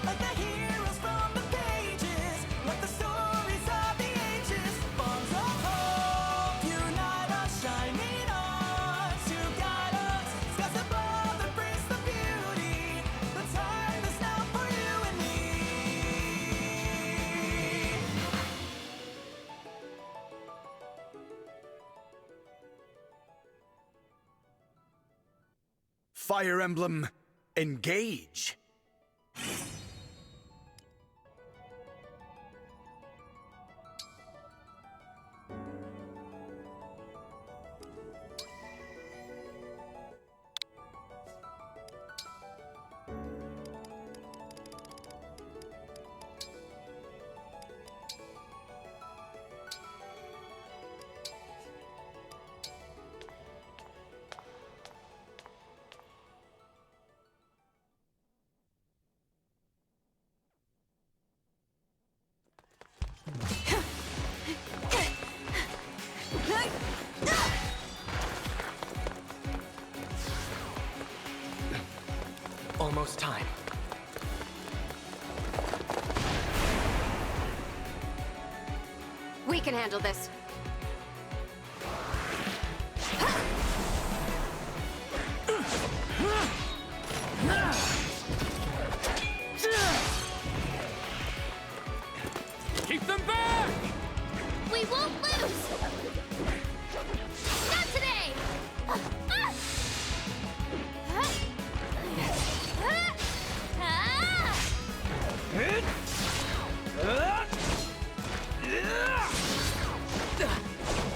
like the heroes from the pages, like the stories of the ages. Bonds of hope unite us, shining arms to guide us. Skies above embrace the beauty. The time is now for you and me. Fire Emblem Engage. Almost time. We can handle this. Keep them back! We won't lose! Not today!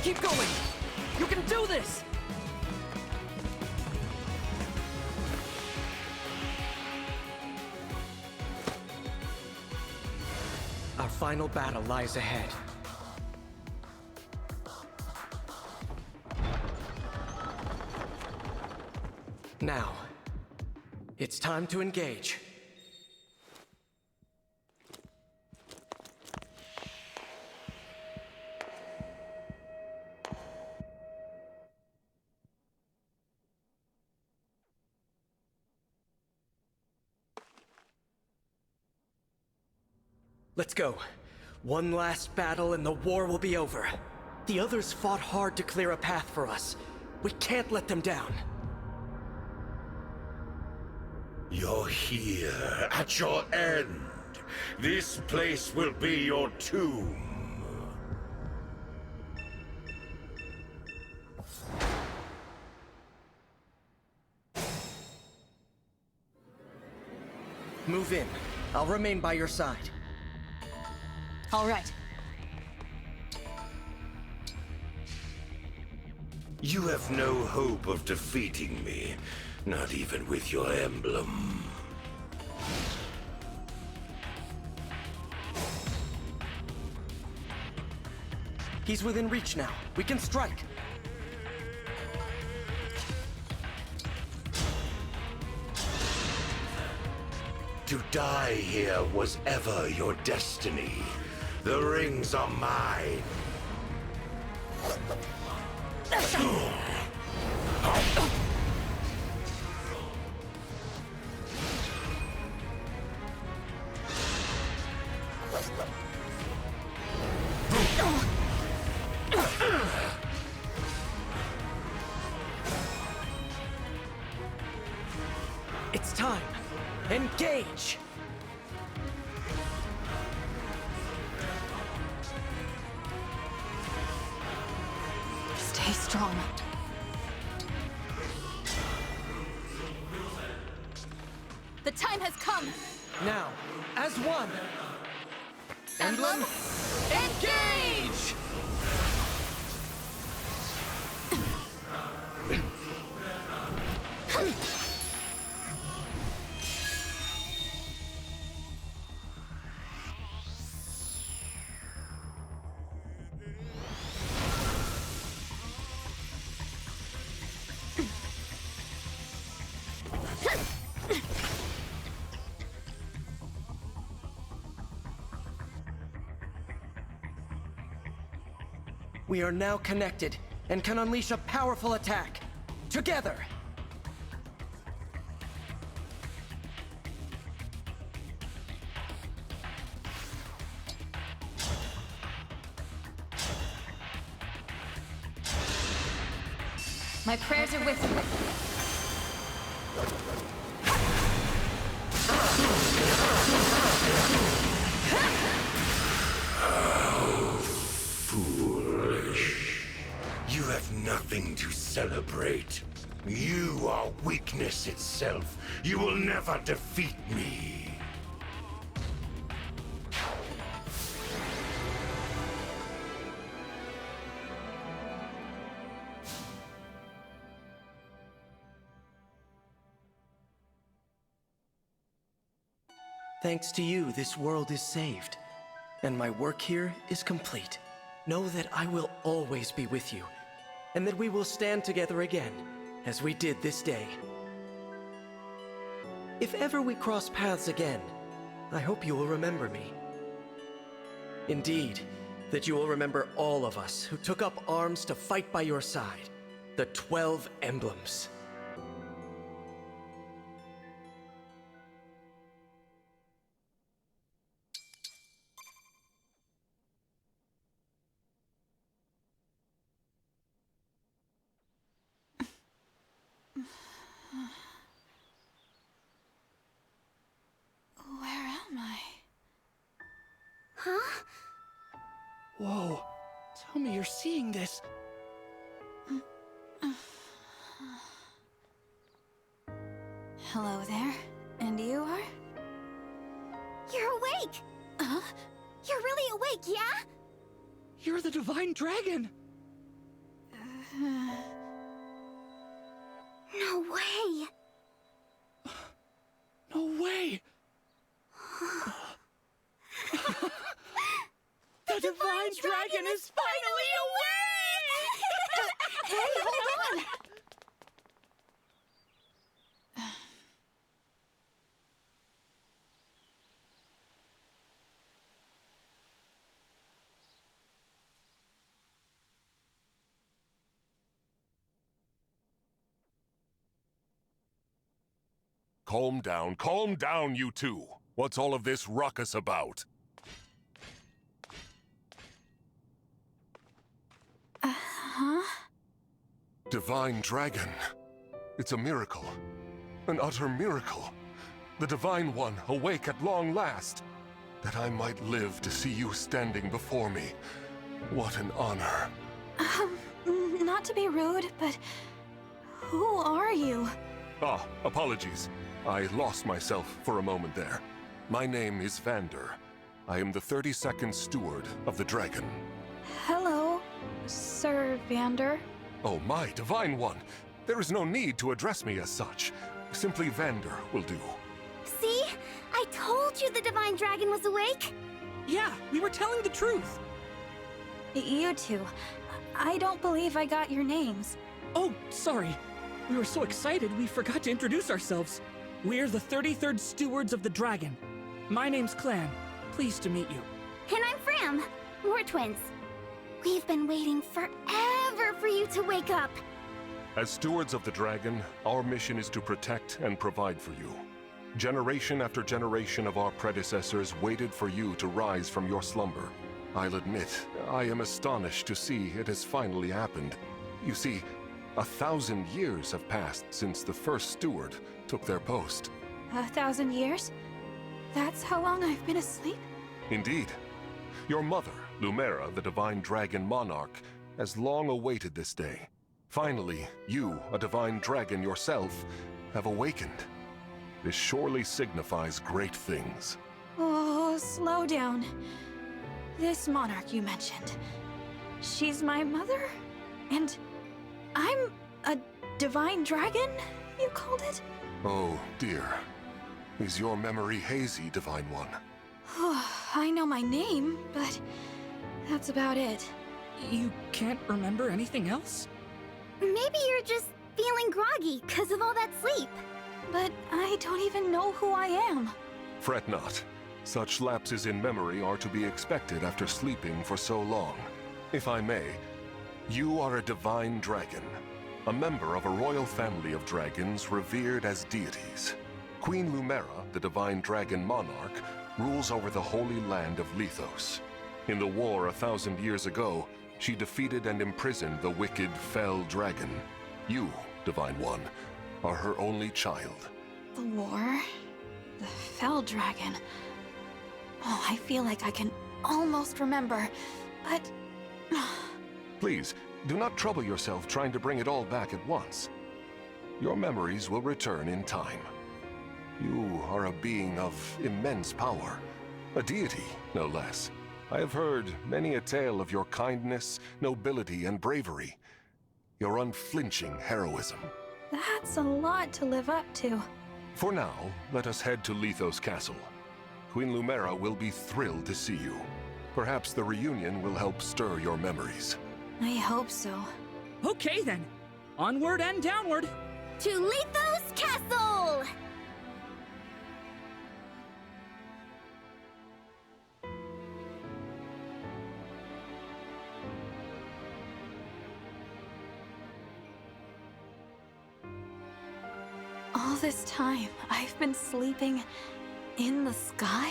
Keep going! You can do this! Our final battle lies ahead. Now, it's time to engage. Let's go. One last battle and the war will be over. The others fought hard to clear a path for us. We can't let them down. You're here, at your end. This place will be your tomb. Move in. I'll remain by your side. All right. You have no hope of defeating me, not even with your emblem. He's within reach now. We can strike. To die here was ever your destiny. The rings are mine. It's time. Engage! Stay strong. The time has come! Now, as one! Emblem Engage! We are now connected and can unleash a powerful attack. Together! My prayers are with you. Foolish. You have nothing to celebrate. You are weakness itself. You will never defeat me. Thanks to you, this world is saved, and my work here is complete. Know that I will always be with you, and that we will stand together again, as we did this day. If ever we cross paths again, I hope you will remember me. Indeed, that you will remember all of us who took up arms to fight by your side, the 12 emblems. Where am I? Huh? Whoa, tell me you're seeing this. Hello there. And you are? You're awake! Huh? You're really awake, yeah? You're the Divine Dragon! No way! No way! The Divine Dragon is finally awake! Hey, hold on! Calm down, you two. What's all of this ruckus about? Divine Dragon. It's a miracle. An utter miracle. The Divine One awake at long last. That I might live to see you standing before me. What an honor. Not to be rude, but who are you? Ah, apologies. I lost myself for a moment there. My name is Vander. I am the 32nd Steward of the Dragon. Hello, Sir Vander. Oh, my Divine One! There is no need to address me as such. Simply Vander will do. See? I told you the Divine Dragon was awake! Yeah, we were telling the truth. You two. I don't believe I got your names. Oh, sorry. We were so excited we forgot to introduce ourselves. We're the 33rd Stewards of the Dragon. My name's Clan. Pleased to meet you. And I'm Fram. We're twins. We've been waiting forever for you to wake up. As Stewards of the Dragon, our mission is to protect and provide for you. Generation after generation of our predecessors waited for you to rise from your slumber. I'll admit, I am astonished to see it has finally happened. You see, 1,000 years have passed since the first steward took their post. 1,000 years? That's how long I've been asleep? Indeed. Your mother, Lumera, the Divine Dragon Monarch, has long awaited this day. Finally, you, a Divine Dragon yourself, have awakened. This surely signifies great things. Oh, slow down. This Monarch you mentioned. She's my mother? And I'm a Divine Dragon, you called it? Oh, dear. Is your memory hazy, Divine One? I know my name, but that's about it. You can't remember anything else? Maybe you're just feeling groggy because of all that sleep. But I don't even know who I am. Fret not. Such lapses in memory are to be expected after sleeping for so long. If I may, you are a Divine Dragon, a member of a royal family of dragons revered as deities. Queen Lumera, the Divine Dragon Monarch, rules over the holy land of Lethos. In the war 1,000 years ago, she defeated and imprisoned the wicked, fell dragon. You, Divine One, are her only child. The war, the fell dragon. Oh, I feel like I can almost remember, but... Please, do not trouble yourself trying to bring it all back at once. Your memories will return in time. You are a being of immense power. A deity, no less. I have heard many a tale of your kindness, nobility, and bravery. Your unflinching heroism. That's a lot to live up to. For now, let us head to Elyos Castle. Queen Lumera will be thrilled to see you. Perhaps the reunion will help stir your memories. I hope so. Okay then. Onward and downward. To Elyos Castle! All this time, I've been sleeping in the sky?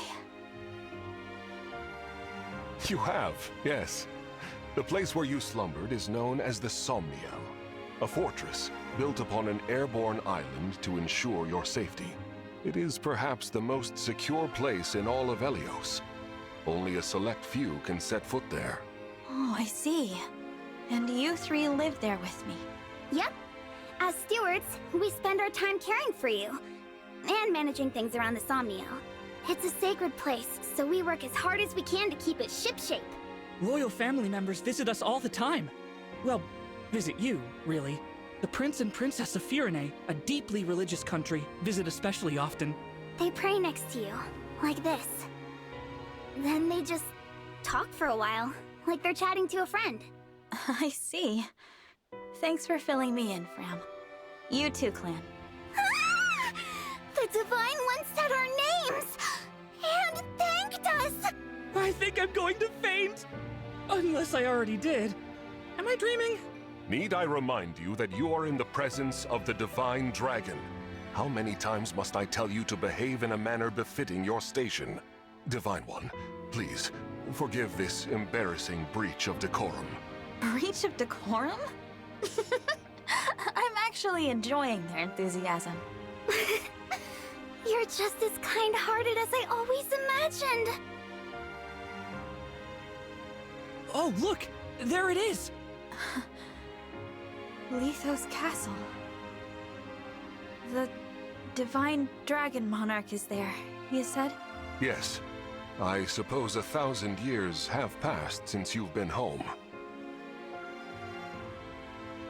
You have, yes. The place where you slumbered is known as the Somniel, a fortress built upon an airborne island to ensure your safety. It is perhaps the most secure place in all of Elyos. Only a select few can set foot there. Oh, I see. And you three live there with me. Yep. As stewards, we spend our time caring for you. And managing things around the Somniel. It's a sacred place, so we work as hard as we can to keep it shipshape. Royal family members visit us all the time. Well, visit you, really. The Prince and Princess of Firene, a deeply religious country, visit especially often. They pray next to you, like this. Then they just talk for a while, like they're chatting to a friend. I see. Thanks for filling me in, Fram. You too, Clan. Ah! The Divine One said our names! And thanked us! I think I'm going to faint! Unless I already did. Am I dreaming? Need I remind you that you are in the presence of the Divine Dragon? How many times must I tell you to behave in a manner befitting your station? Divine One, please, forgive this embarrassing breach of decorum. Breach of decorum? I'm actually enjoying their enthusiasm. You're just as kind-hearted as I always imagined. Oh, look! There it is! Elyos Castle. The Divine Dragon Monarch is there, you said? Yes. I suppose 1,000 years have passed since you've been home.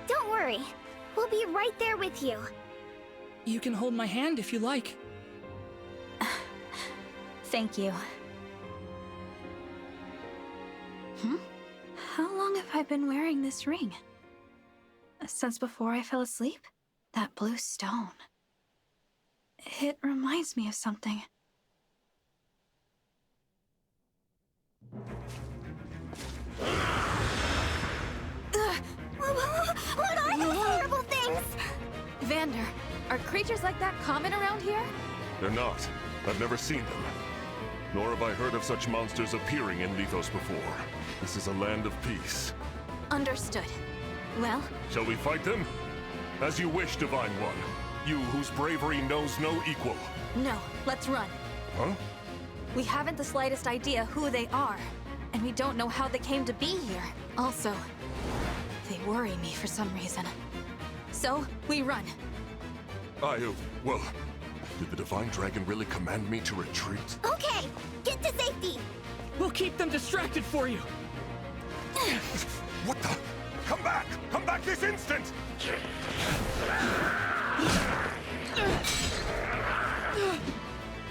Don't worry. We'll be right there with you. You can hold my hand if you like. Thank you. How long have I been wearing this ring? Since before I fell asleep? That blue stone. It reminds me of something. What are those horrible things? Vander, are creatures like that common around here? They're not. I've never seen them. Nor have I heard of such monsters appearing in Elyos before. This is a land of peace. Understood. Well, Shall we fight them? As you wish, Divine One. You whose bravery knows no equal. no, let's run. Huh? We haven't the slightest idea who they are, and we don't know how they came to be here. Also, they worry me for some reason. So, we run. Well, did the Divine Dragon really command me to retreat? Okay, get to safety. We'll keep them distracted for you! What the? Come back! Come back this instant!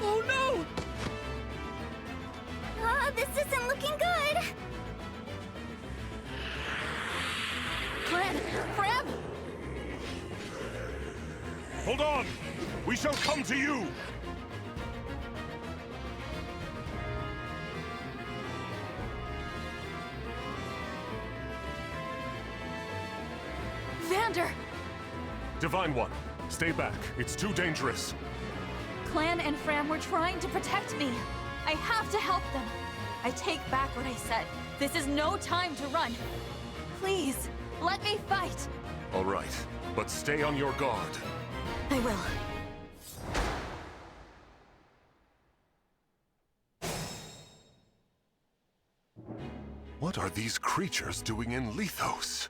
Oh no! This isn't looking good. Clan, Fram! Hold on! We shall come to you! Vander! Divine One, stay back. It's too dangerous. Clan and Fram were trying to protect me. I have to help them. I take back what I said. This is no time to run. Please, let me fight. All right, but stay on your guard. I will. What are these creatures doing in Lethos?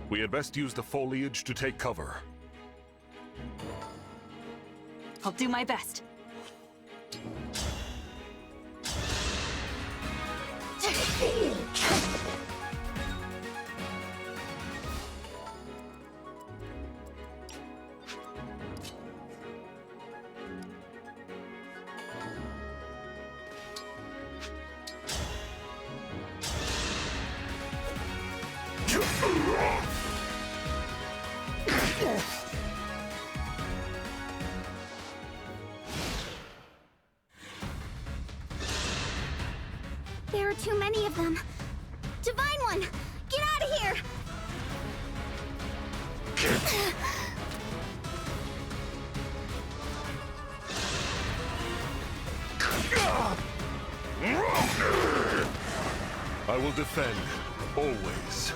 We had best use the foliage to take cover. I'll do my best. There are too many of them. Divine One, get out of here! I will defend, always.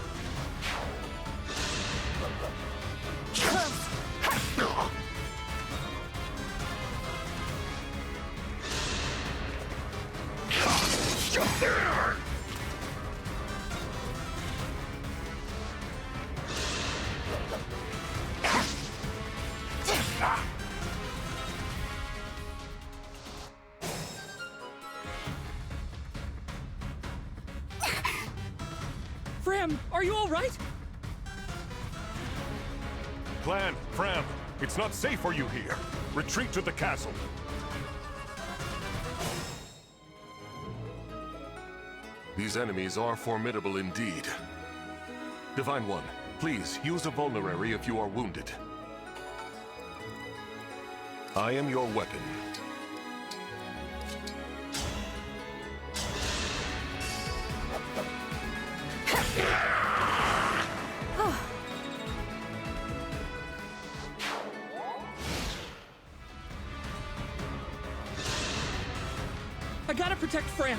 Fram, are you all right? Clan, Fram, it's not safe for you here. Retreat to the castle. These enemies are formidable indeed. Divine One, please use a vulnerary if you are wounded. I am your weapon. I gotta protect Fram.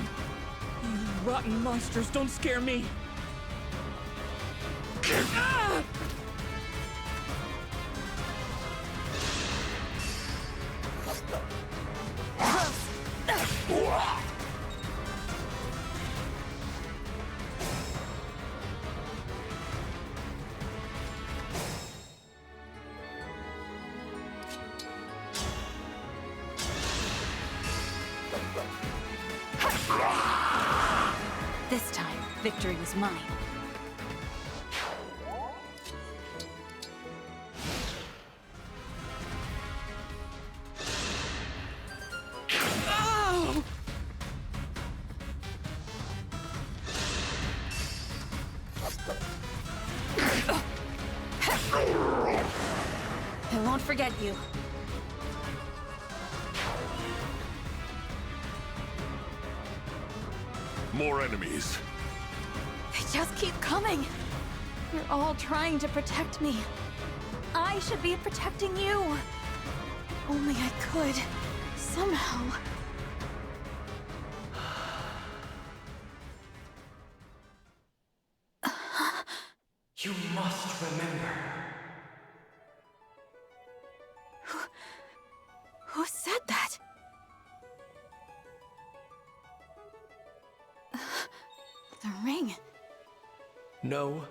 You rotten monsters don't scare me. Ah! This time, victory was mine. Oh! I won't forget you. More enemies. They just keep coming. You're all trying to protect me. I should be protecting you. If only I could. Somehow. You must remember. Who said that? The ring. Know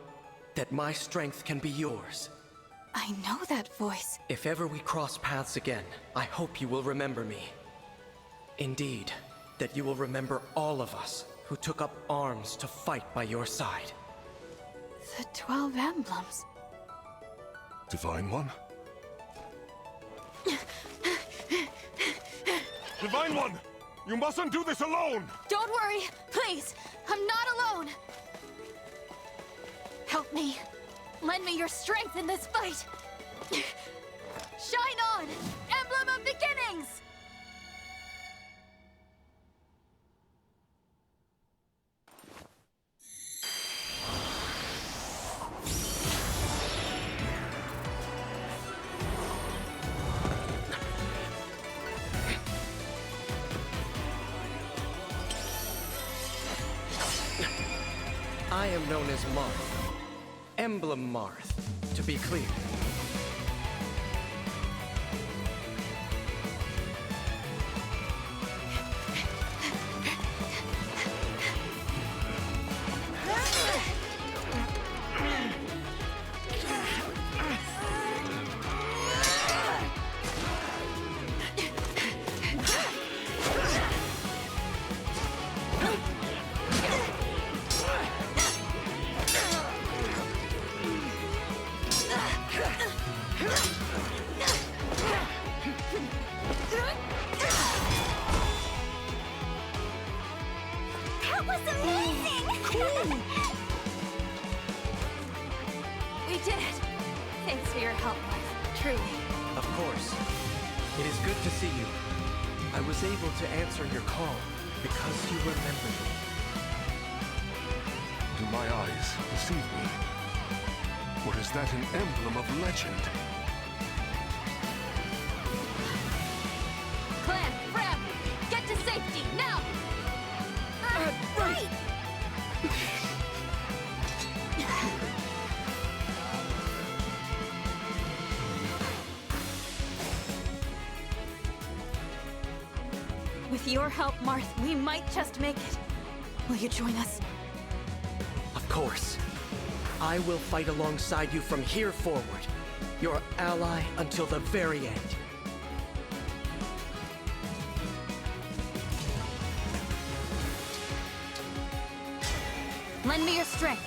that my strength can be yours. I know that voice. If ever we cross paths again, I hope you will remember me. Indeed, that you will remember all of us who took up arms to fight by your side. The 12 emblems. Divine One? Divine One! You mustn't do this alone! Don't worry, please. I'm not alone. Help me. Lend me your strength in this fight. Shine on, Emblem of Beginnings! I am known as Marth. Emblem Marth, to be clear. That was amazing! We did it! Thanks for your help, Marth. Truly. Of course. It is good to see you. I was able to answer your call because you remembered me. Do my eyes deceive me? Or is that an emblem of legend? Clan, Fram! Get to safety, now! Right! With your help, Marth, we might just make it. Will you join us? Of course. I will fight alongside you from here forward. Your ally until the very end. Lend me your strength.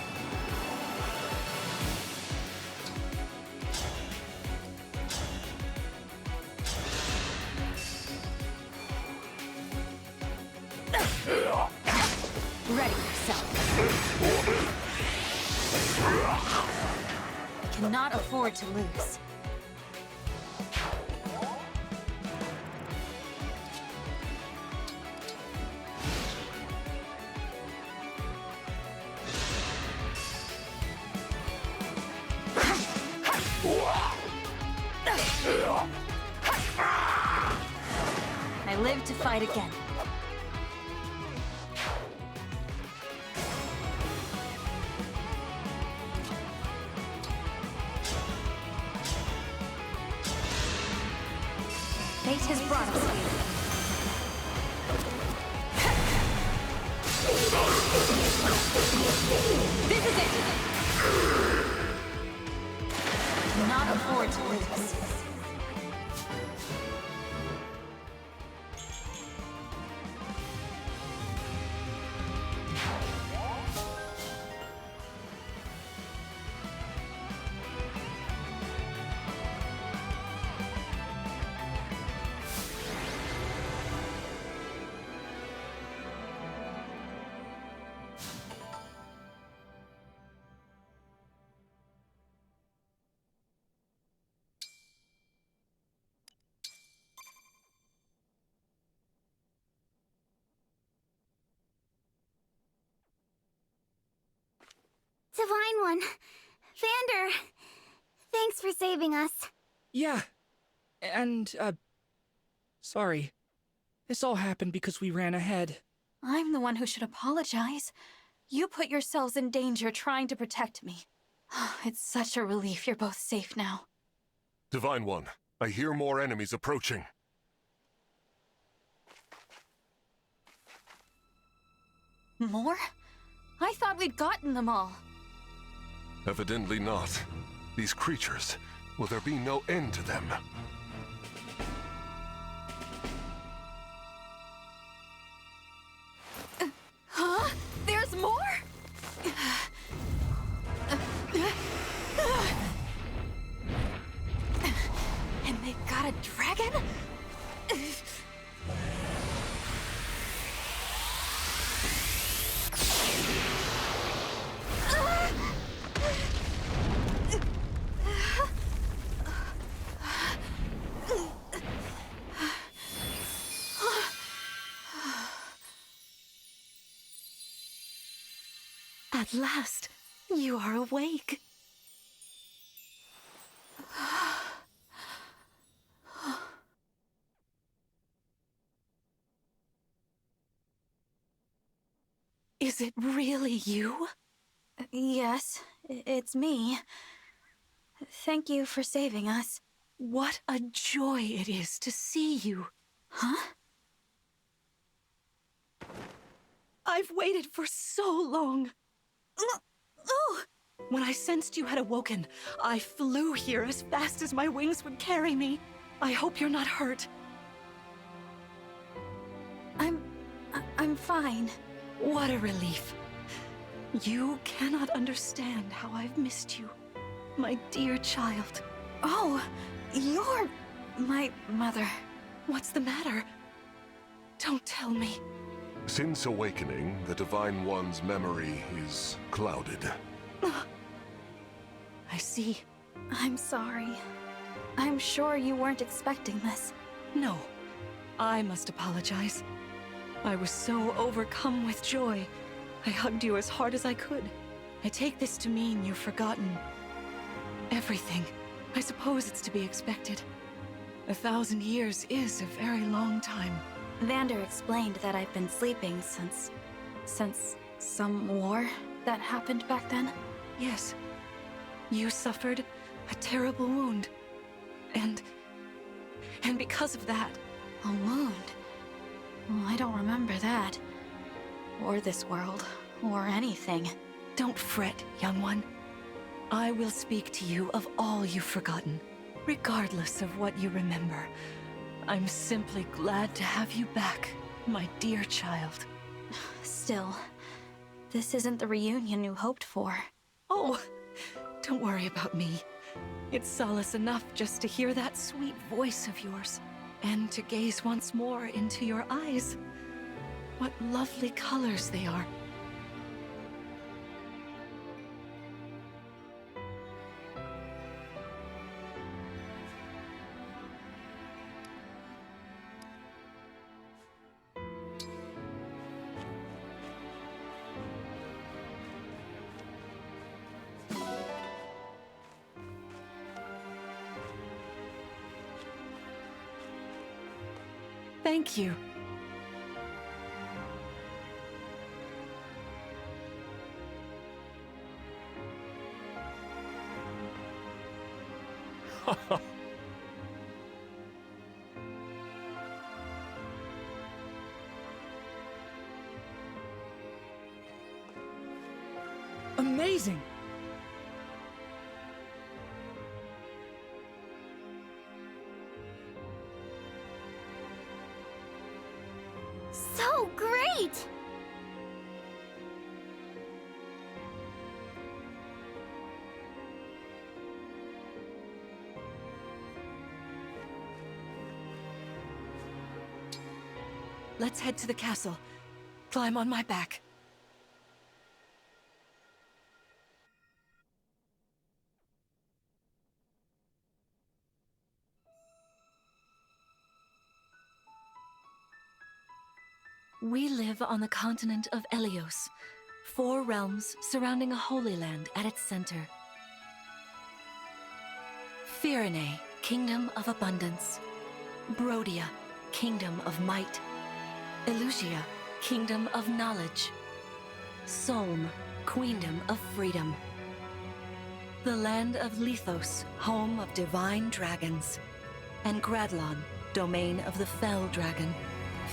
Ready yourself. We cannot afford to lose. I live to fight again. Fate has brought us here. This is it! Cannot afford to lose. Divine One. Vander. Thanks for saving us. Yeah. And, sorry. This all happened because we ran ahead. I'm the one who should apologize. You put yourselves in danger trying to protect me. It's such a relief you're both safe now. Divine One, I hear more enemies approaching. More? I thought we'd gotten them all. Evidently not. These creatures, will there be no end to them? Huh? There's more? And they've got a dragon? At last, you are awake. Is it really you? Yes, it's me. Thank you for saving us. What a joy it is to see you. Huh? I've waited for so long. Oh! When I sensed you had awoken, I flew here as fast as my wings would carry me. I hope you're not hurt. I'm fine. What a relief. You cannot understand how I've missed you, my dear child. Oh, you're my mother. What's the matter? Don't tell me. Since awakening, the Divine One's memory is clouded. I see. I'm sorry. I'm sure you weren't expecting this. No, I must apologize. I was so overcome with joy. I hugged you as hard as I could. I take this to mean you've forgotten everything. I suppose it's to be expected. 1,000 years is a very long time. Vander explained that I've been sleeping since some war that happened back then. Yes. You suffered a terrible wound. And because of that... A wound? Well, I don't remember that. Or this world. Or anything. Don't fret, young one. I will speak to you of all you've forgotten, regardless of what you remember. I'm simply glad to have you back, my dear child. Still, this isn't the reunion you hoped for. Oh, don't worry about me. It's solace enough just to hear that sweet voice of yours, and to gaze once more into your eyes. What lovely colors they are. Thank you. Amazing! So great! Let's head to the castle. Climb on my back. We live on the continent of Elyos, 4 realms surrounding a holy land at its center. Firene, Kingdom of Abundance. Brodia, Kingdom of Might. Elusia, Kingdom of Knowledge. Solm, Queendom of Freedom. The land of Lethos, home of divine dragons. And Gradlon, domain of the fell dragon,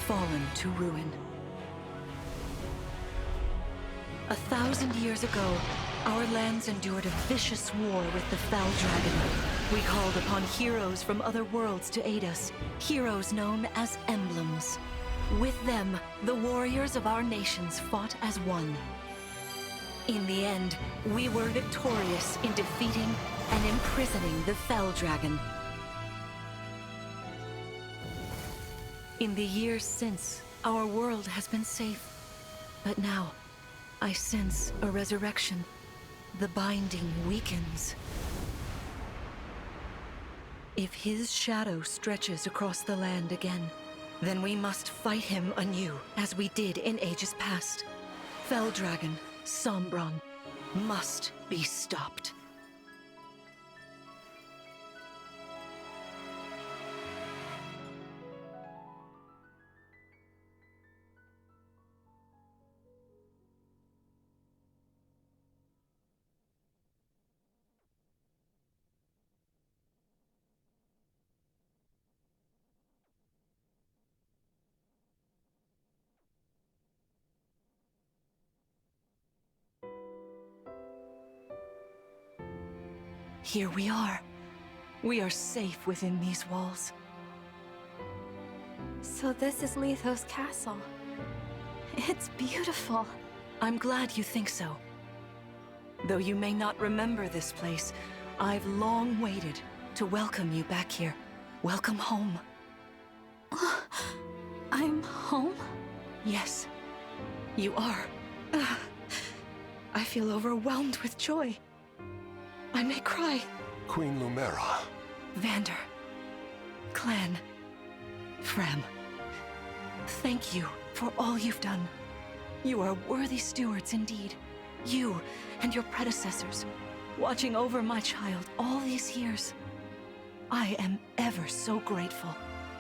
fallen to ruin. 1,000 years ago, our lands endured a vicious war with the fell dragon. We called upon heroes from other worlds to aid us, heroes known as emblems. With them, the warriors of our nations fought as one. In the end, we were victorious in defeating and imprisoning the fell dragon. In the years since, our world has been safe. But now, I sense a resurrection. The binding weakens. If his shadow stretches across the land again, then we must fight him anew, as we did in ages past. Fell Dragon, Sombron, must be stopped. Here we are. We are safe within these walls. So this is Lethos Castle. It's beautiful. I'm glad you think so. Though you may not remember this place, I've long waited to welcome you back here. Welcome home. I'm home? Yes, you are. I feel overwhelmed with joy. I may cry. Queen Lumera. Vander, Clan, Frem, thank you for all you've done. You are worthy stewards indeed. You and your predecessors, watching over my child all these years. I am ever so grateful.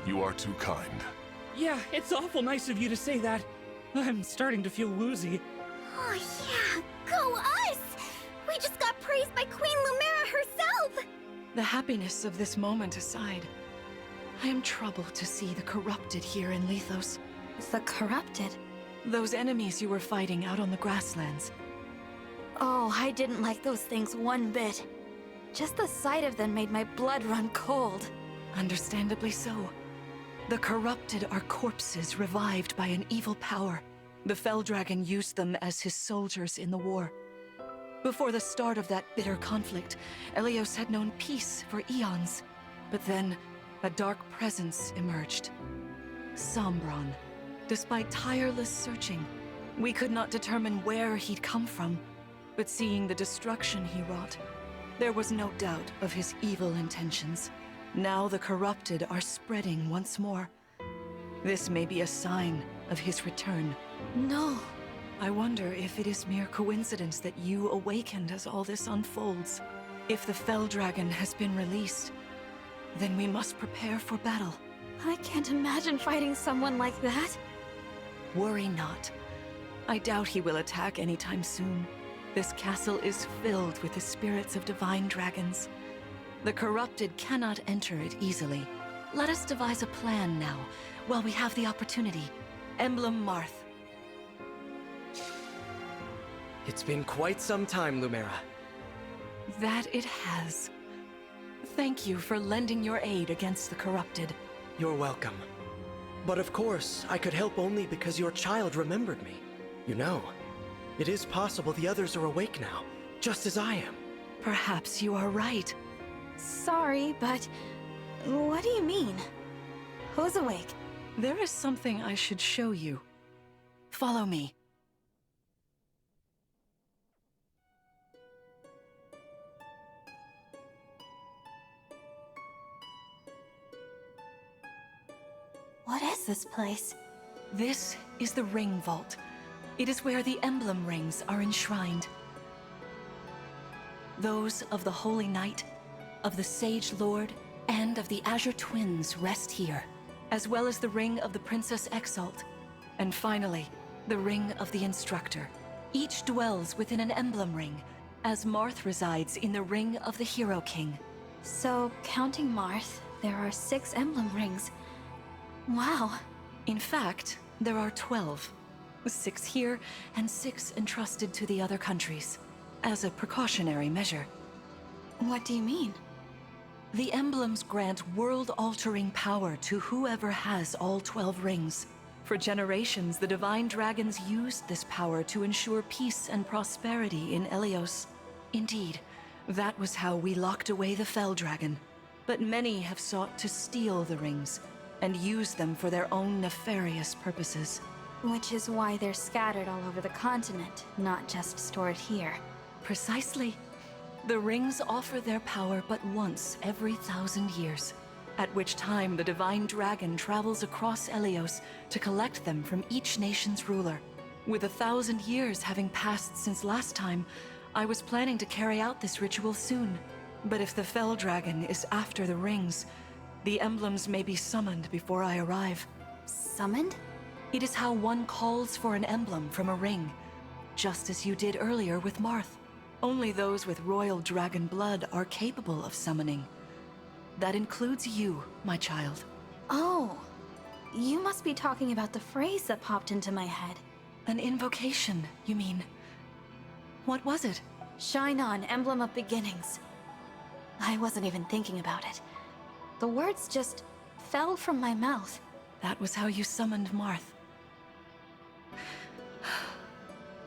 You are too kind. Yeah, it's awful nice of you to say that. I'm starting to feel woozy. Oh yeah, go us! We just got praised by Queen Lumera herself! The happiness of this moment aside, I am troubled to see the corrupted here in Lethos. The corrupted? Those enemies you were fighting out on the grasslands. Oh, I didn't like those things one bit. Just the sight of them made my blood run cold. Understandably so. The corrupted are corpses revived by an evil power. The Fell Dragon used them as his soldiers in the war. Before the start of that bitter conflict, Elyos had known peace for eons. But then, a dark presence emerged. Sombron. Despite tireless searching, we could not determine where he'd come from. But seeing the destruction he wrought, there was no doubt of his evil intentions. Now the corrupted are spreading once more. This may be a sign of his return. No. I wonder if it is mere coincidence that you awakened as all this unfolds. If the Fell Dragon has been released, then we must prepare for battle. I can't imagine fighting someone like that. Worry not. I doubt he will attack anytime soon. This castle is filled with the spirits of divine dragons. The corrupted cannot enter it easily. Let us devise a plan now, while we have the opportunity. Emblem Marth. It's been quite some time, Lumera. That it has. Thank you for lending your aid against the corrupted. You're welcome. But of course, I could help only because your child remembered me. You know, it is possible the others are awake now, just as I am. Perhaps you are right. Sorry, but what do you mean? Who's awake? There is something I should show you. Follow me. What is this place? This is the Ring Vault. It is where the emblem rings are enshrined. Those of the Holy Knight, of the Sage Lord, and of the Azure Twins rest here, as well as the ring of the Princess Exalt, and finally, the ring of the Instructor. Each dwells within an emblem ring, as Marth resides in the ring of the Hero King. So, counting Marth, there are 6 emblem rings. Wow. In fact, there are 12. 6 here, and 6 entrusted to the other countries, as a precautionary measure. What do you mean? The emblems grant world-altering power to whoever has all 12 rings. For generations, the Divine Dragons used this power to ensure peace and prosperity in Elyos. Indeed, that was how we locked away the Fell Dragon. But many have sought to steal the rings, and use them for their own nefarious purposes. Which is why they're scattered all over the continent, not just stored here. Precisely. The rings offer their power but once every 1,000 years, at which time the Divine Dragon travels across Elyos to collect them from each nation's ruler. With 1,000 years having passed since last time, I was planning to carry out this ritual soon. But if the Fell Dragon is after the rings, the emblems may be summoned before I arrive. Summoned? It is how one calls for an emblem from a ring, just as you did earlier with Marth. Only those with royal dragon blood are capable of summoning. That includes you, my child. Oh, you must be talking about the phrase that popped into my head. An invocation, you mean? What was it? Shine on, emblem of beginnings. I wasn't even thinking about it. The words just fell from my mouth. That was how you summoned Marth.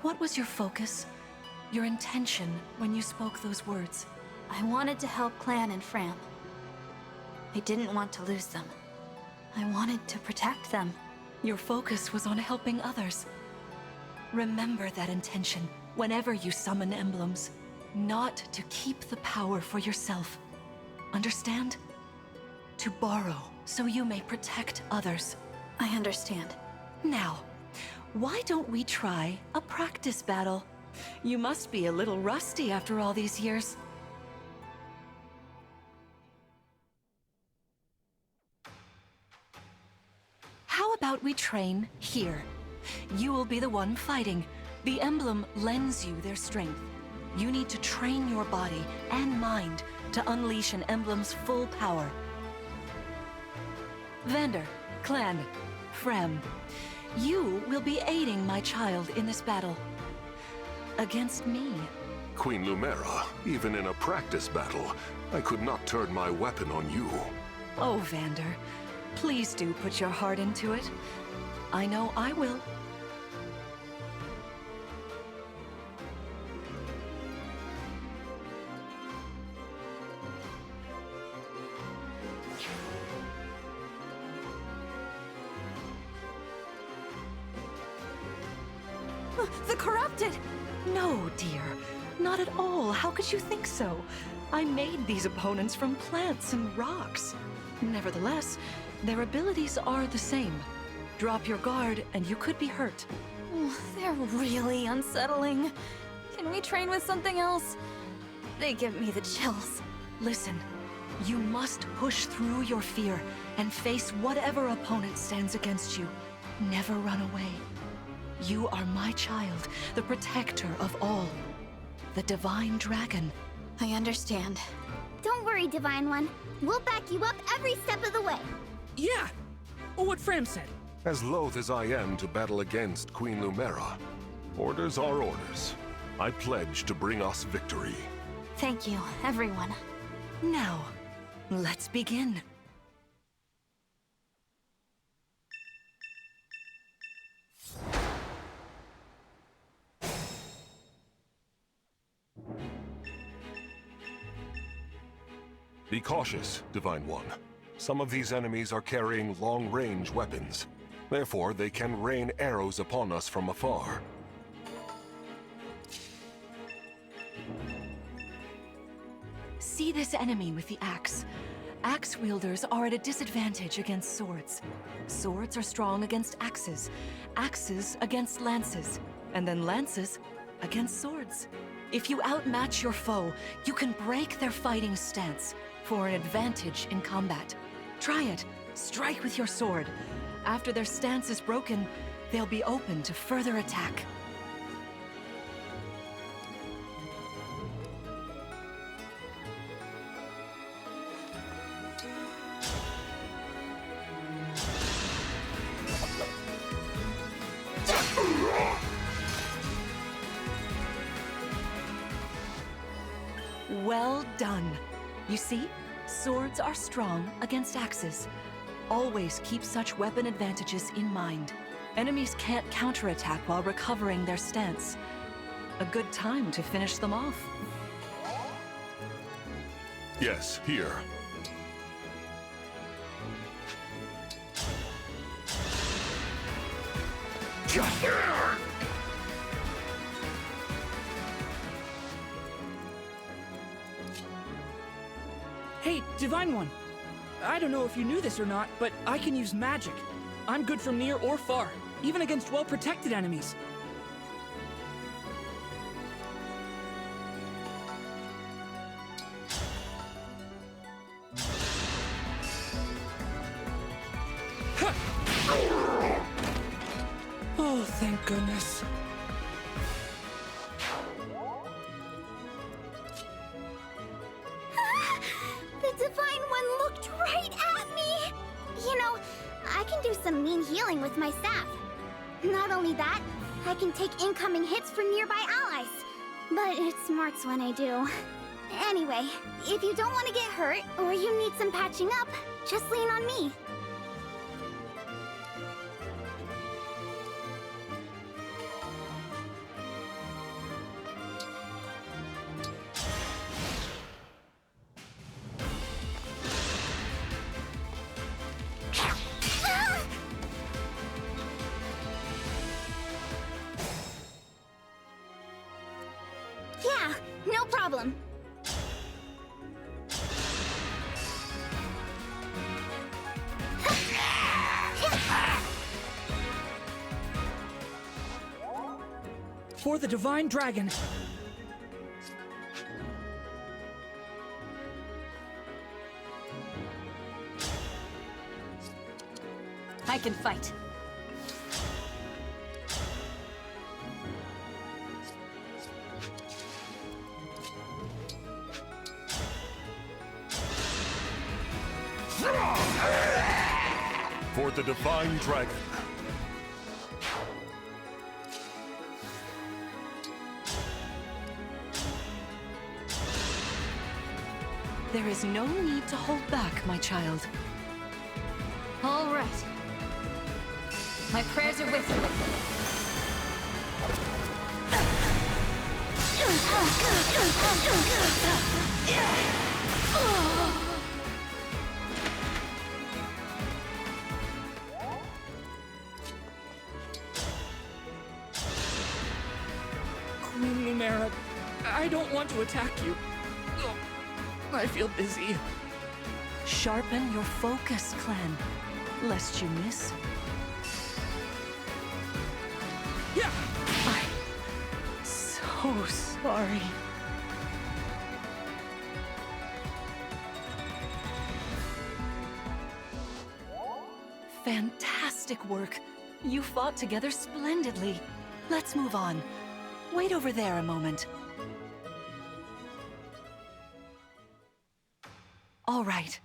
What was your focus? Your intention when you spoke those words? I wanted to help Clan and Fram. I didn't want to lose them. I wanted to protect them. Your focus was on helping others. Remember that intention whenever you summon emblems. Not to keep the power for yourself. Understand? To borrow so you may protect others. I understand. Now, why don't we try a practice battle? You must be a little rusty after all these years. How about we train here? You will be the one fighting. The emblem lends you their strength. You need to train your body and mind to unleash an emblem's full power. Vander, Clan, Fram, you will be aiding my child in this battle. Against me. Queen Lumera, even in a practice battle, I could not turn my weapon on you. Oh, Vander, please do put your heart into it. I know I will. The corrupted! No, dear. Not at all. How could you think so? I made these opponents from plants and rocks. Nevertheless, their abilities are the same. Drop your guard and you could be hurt. They're really unsettling. Can we train with something else? They give me the chills. Listen, you must push through your fear and face whatever opponent stands against you. Never run away. You are my child, the protector of all. The Divine Dragon. I understand. Don't worry, Divine One. We'll back you up every step of the way. Yeah! What Fram said. As loath as I am to battle against Queen Lumera, orders are orders. I pledge to bring us victory. Thank you, everyone. Now, let's begin. Be cautious, Divine One. Some of these enemies are carrying long-range weapons. Therefore, they can rain arrows upon us from afar. See this enemy with the axe. Axe wielders are at a disadvantage against swords. Swords are strong against axes, axes against lances, and then lances against swords. If you outmatch your foe, you can break their fighting stance for an advantage in combat. Try it. Strike with your sword. After their stance is broken, they'll be open to further attack. Well done. You see, swords are strong against axes. Always keep such weapon advantages in mind. Enemies can't counterattack while recovering their stance. A good time to finish them off. Yes, here. Hey, Divine One. I don't know if you knew this or not, but I can use magic. I'm good from near or far, even against well-protected enemies. Oh, thank goodness. The Divine One looked right at me! You know, I can do some mean healing with my staff. Not only that, I can take incoming hits from nearby allies. But it smarts when I do. Anyway, if you don't want to get hurt, or you need some patching up, just lean on me. Yeah, no problem. For the Divine Dragon. I can fight. For the Divine Dragon. There is no need to hold back, my child. All right. My prayers are with you. Queen Lumera, I don't want to attack you. Ugh, I feel dizzy. Sharpen your focus, Clan, lest you miss. Yeah! I'm so sorry. Fantastic work. You fought together splendidly. Let's move on. Wait over there a moment. All right.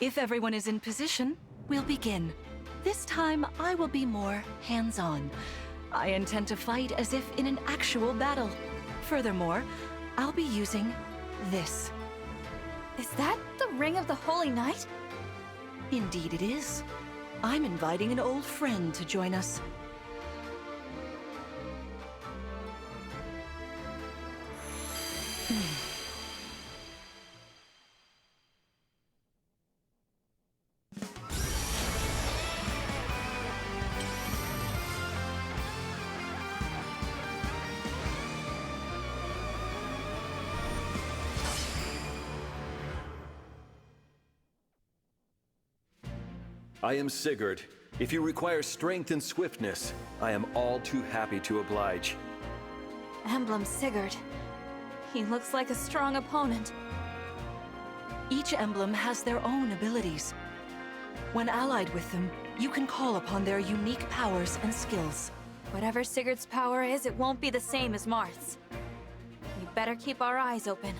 If everyone is in position, we'll begin. This time, I will be more hands-on. I intend to fight as if in an actual battle. Furthermore, I'll be using this. Is that the Ring of the Holy Knight? Indeed it is. I'm inviting an old friend to join us. I am Sigurd. If you require strength and swiftness, I am all too happy to oblige. Emblem Sigurd. He looks like a strong opponent. Each emblem has their own abilities. When allied with them, you can call upon their unique powers and skills. Whatever Sigurd's power is, it won't be the same as Marth's. We better keep our eyes open.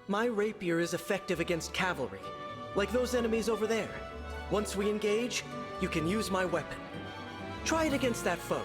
My rapier is effective against cavalry, like those enemies over there. Once we engage, you can use my weapon. Try it against that foe.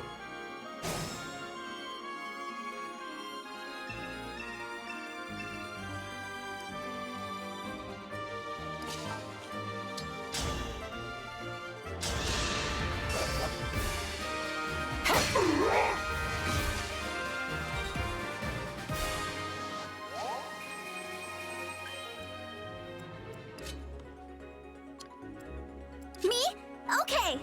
Me? Okay.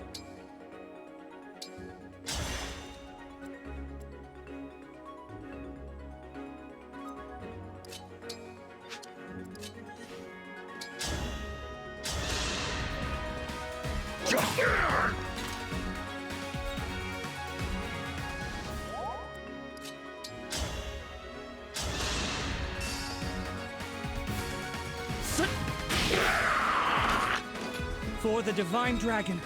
For the Divine Dragon.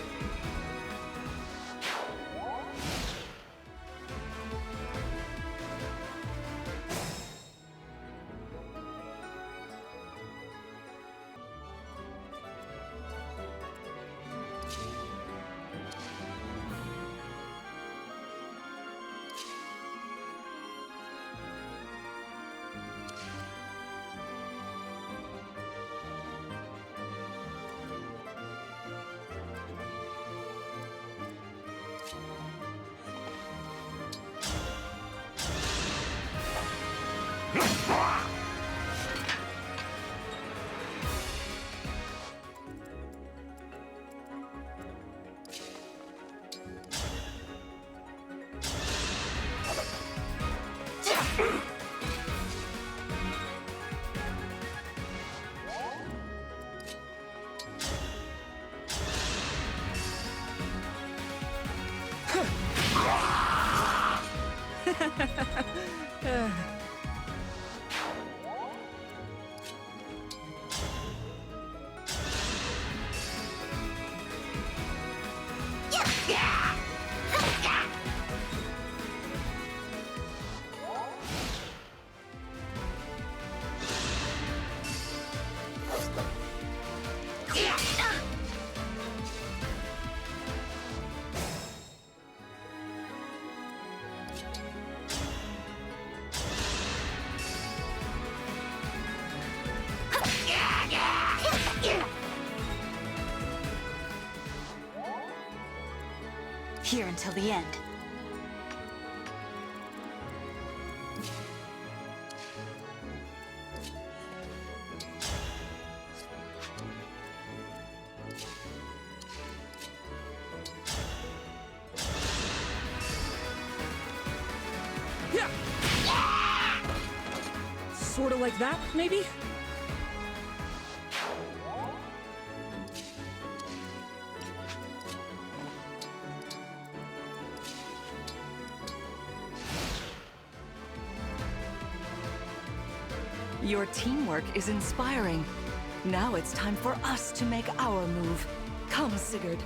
Here until the end. Yeah. Sort of like that, maybe? Your teamwork is inspiring. Now it's time for us to make our move. Come, Sigurd.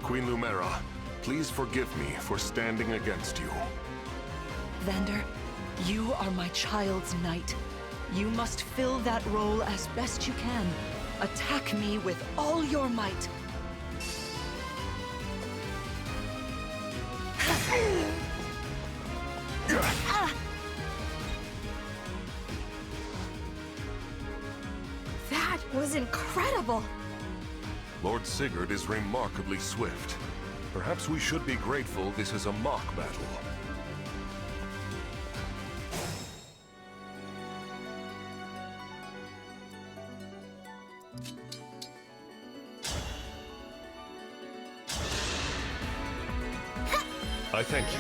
Queen Lumera, please forgive me for standing against you. Vander, you are my child's knight. You must fill that role as best you can. Attack me with all your might. That was incredible! Lord Sigurd is remarkably swift. Perhaps we should be grateful this is a mock battle. I thank you.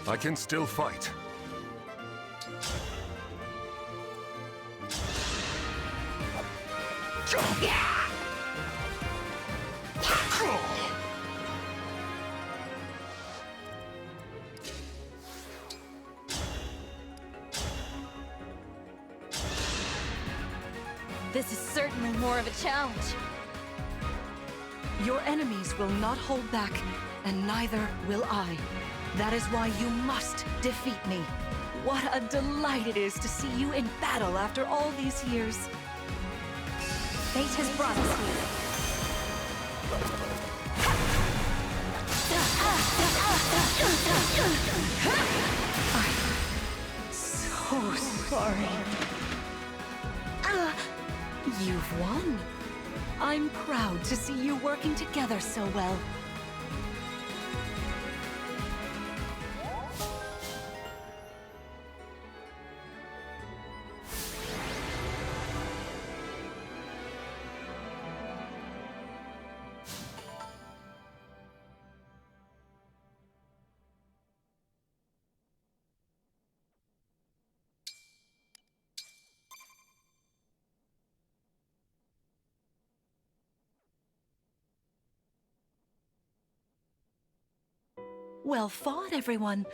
I can still fight. This is certainly more of a challenge. Your enemies will not hold back, and neither will I. That is why you must defeat me. What a delight it is to see you in battle after all these years. Fate has brought us here. I'm so sorry. You've won. I'm proud to see you working together so well. Well fought, everyone.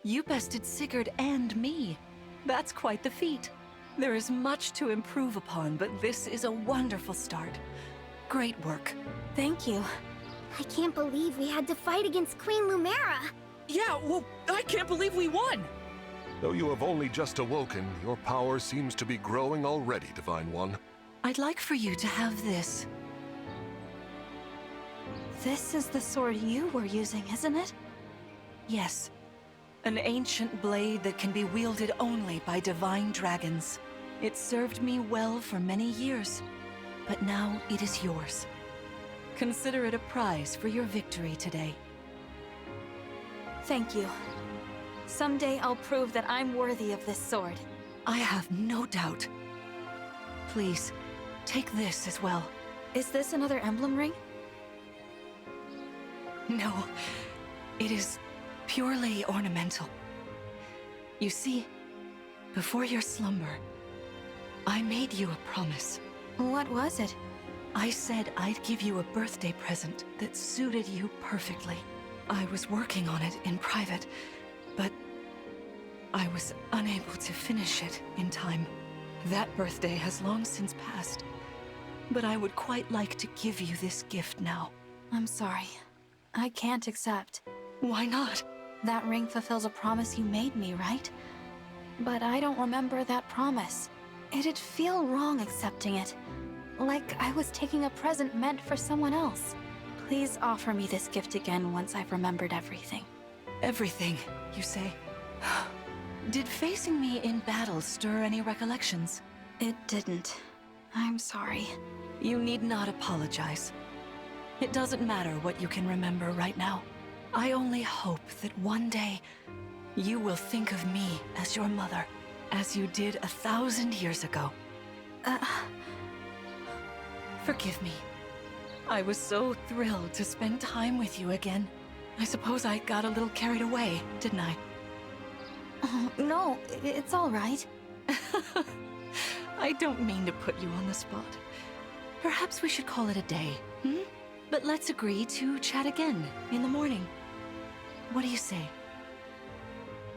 You bested Sigurd and me. That's quite the feat. There is much to improve upon, but this is a wonderful start. Great work. Thank you. I can't believe we had to fight against Queen Lumera. Yeah, well, I can't believe we won! Though you have only just awoken, your power seems to be growing already, Divine One. I'd like for you to have this. This is the sword you were using, isn't it? Yes. An ancient blade that can be wielded only by divine dragons. It served me well for many years, but now it is yours. Consider it a prize for your victory today. Thank you. Someday I'll prove that I'm worthy of this sword. I have no doubt. Please, take this as well. Is this another emblem ring? No, it is purely ornamental. You see, before your slumber, I made you a promise. What was it? I said I'd give you a birthday present that suited you perfectly. I was working on it in private, but I was unable to finish it in time. That birthday has long since passed, but I would quite like to give you this gift now. I'm sorry. I can't accept. Why not? That ring fulfills a promise you made me, right? But I don't remember that promise. It'd feel wrong accepting it. Like I was taking a present meant for someone else. Please offer me this gift again once I've remembered everything. Everything, you say? Did facing me in battle stir any recollections? It didn't. I'm sorry. You need not apologize. It doesn't matter what you can remember right now. I only hope that one day you will think of me as your mother, as you did 1,000 years ago. Forgive me. I was so thrilled to spend time with you again. I suppose I got a little carried away, didn't I? No, it's all right. I don't mean to put you on the spot. Perhaps we should call it a day, hmm? But let's agree to chat again in the morning. What do you say?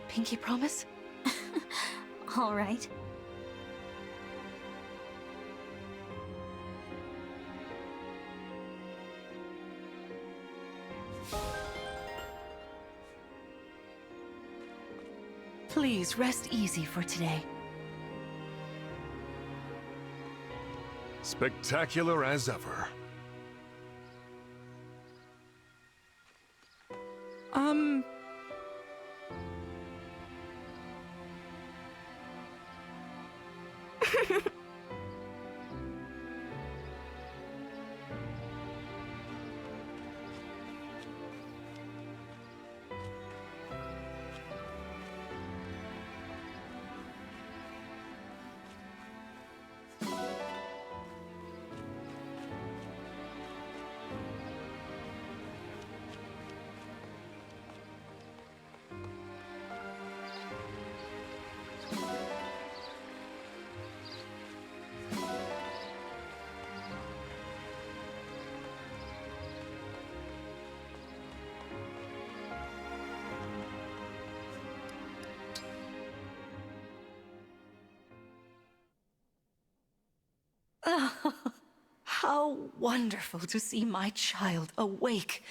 Pinky promise? All right. Please rest easy for today. Spectacular as ever. How wonderful to see my child awake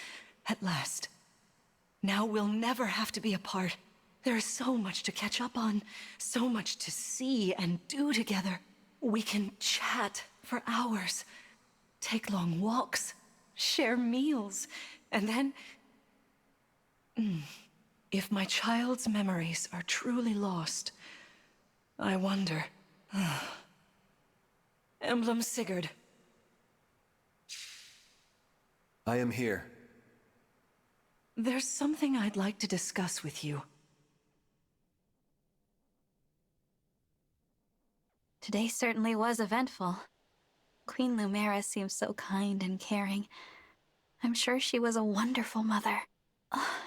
at last. Now we'll never have to be apart. There is so much to catch up on, so much to see and do together. We can chat for hours, take long walks, share meals, and then... If my child's memories are truly lost, I wonder... Emblem Sigurd. I am here. There's something I'd like to discuss with you. Today certainly was eventful. Queen Lumera seems so kind and caring. I'm sure she was a wonderful mother.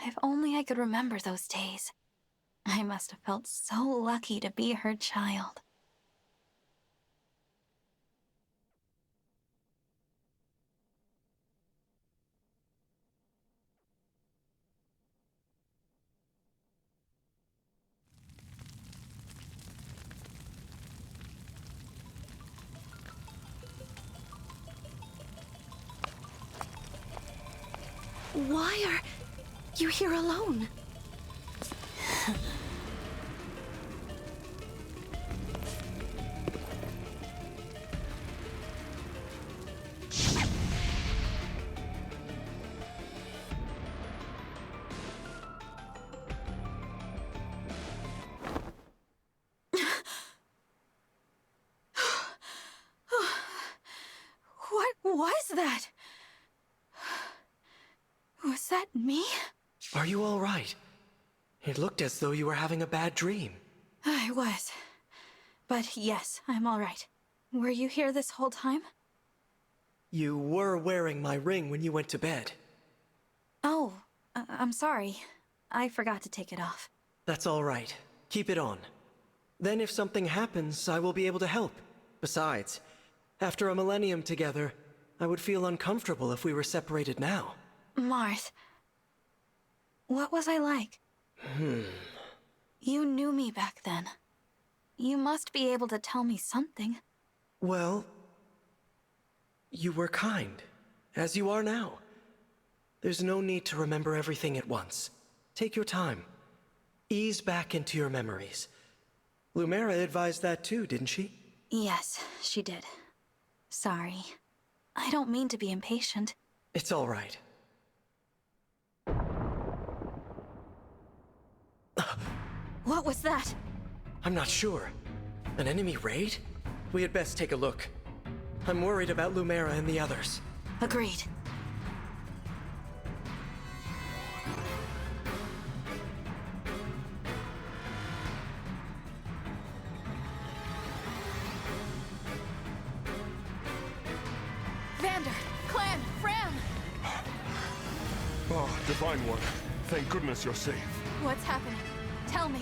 If only I could remember those days. I must have felt so lucky to be her child. Why are you here alone? What was that? Was that me? Are you all right? It looked as though you were having a bad dream. I was. But yes, I'm all right. Were you here this whole time? You were wearing my ring when you went to bed. Oh, I'm sorry. I forgot to take it off. That's all right. Keep it on. Then if something happens, I will be able to help. Besides, after a millennium together, I would feel uncomfortable if we were separated now. Marth, what was I like? You knew me back then. You must be able to tell me something. Well, you were kind, as you are now. There's no need to remember everything at once. Take your time. Ease back into your memories. Lumera advised that too, didn't she? Yes, she did. Sorry. I don't mean to be impatient. It's all right. What was that? I'm not sure. An enemy raid? We had best take a look. I'm worried about Lumera and the others. Agreed. Vander, Clan, Fram! Oh, Divine One. Thank goodness you're safe. What's happening? Tell me.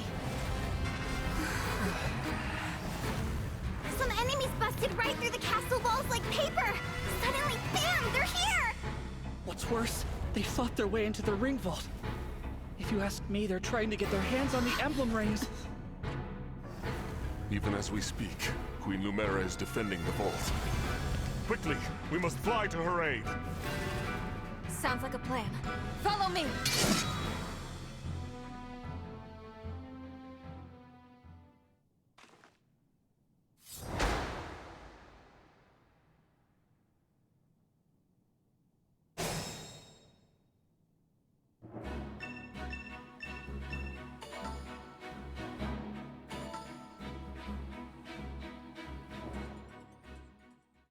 Some enemies busted right through the castle walls like paper! Suddenly, bam! They're here! What's worse, they fought their way into the ring vault. If you ask me, they're trying to get their hands on the emblem rings. Even as we speak, Queen Lumera is defending the vault. Quickly, we must fly to her aid. Sounds like a plan. Follow me!